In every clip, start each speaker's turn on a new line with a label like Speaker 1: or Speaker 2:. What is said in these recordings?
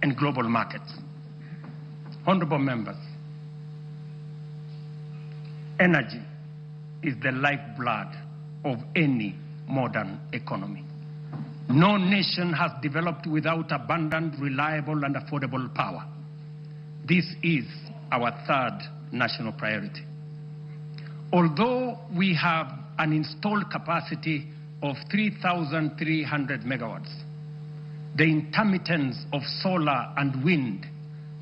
Speaker 1: and global markets. Honorable members, energy is the lifeblood of any modern economy. No nation has developed without abundant, reliable, and affordable power. This is our third national priority. Although we have an installed capacity of 3,300 megawatts, the intermittence of solar and wind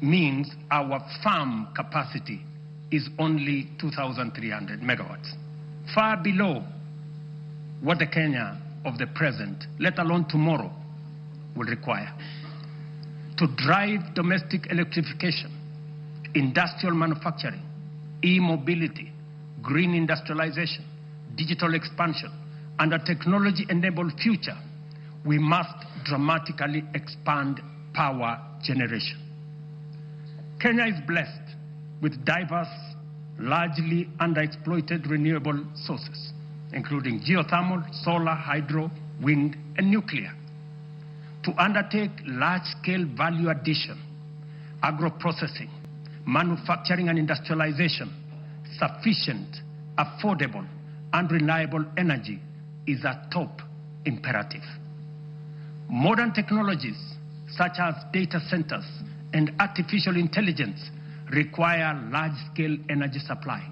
Speaker 1: means our firm capacity is only 2,300 megawatts, far below what the Kenya of the present, let alone tomorrow, will require. To drive domestic electrification, industrial manufacturing, e-mobility, green industrialization, digital expansion, and a technology-enabled future, we must dramatically expand power generation. Kenya is blessed with diverse, largely underexploited renewable sources, including geothermal, solar, hydro, wind, and nuclear. To undertake large-scale value addition, agro-processing, manufacturing and industrialization, sufficient, affordable, and reliable energy is a top imperative. Modern technologies such as data centers and artificial intelligence require large-scale energy supply.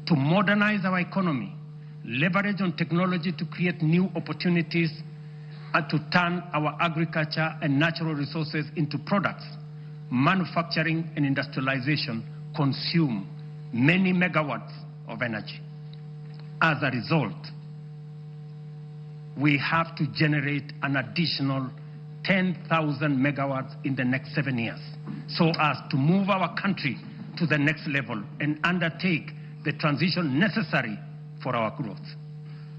Speaker 1: To modernize our economy, leverage on technology to create new opportunities, and to turn our agriculture and natural resources into products, manufacturing and industrialization consume many megawatts of energy. As a result, we have to generate an additional 10,000 megawatts in the next 7 years so as to move our country to the next level and undertake the transition necessary for our growth.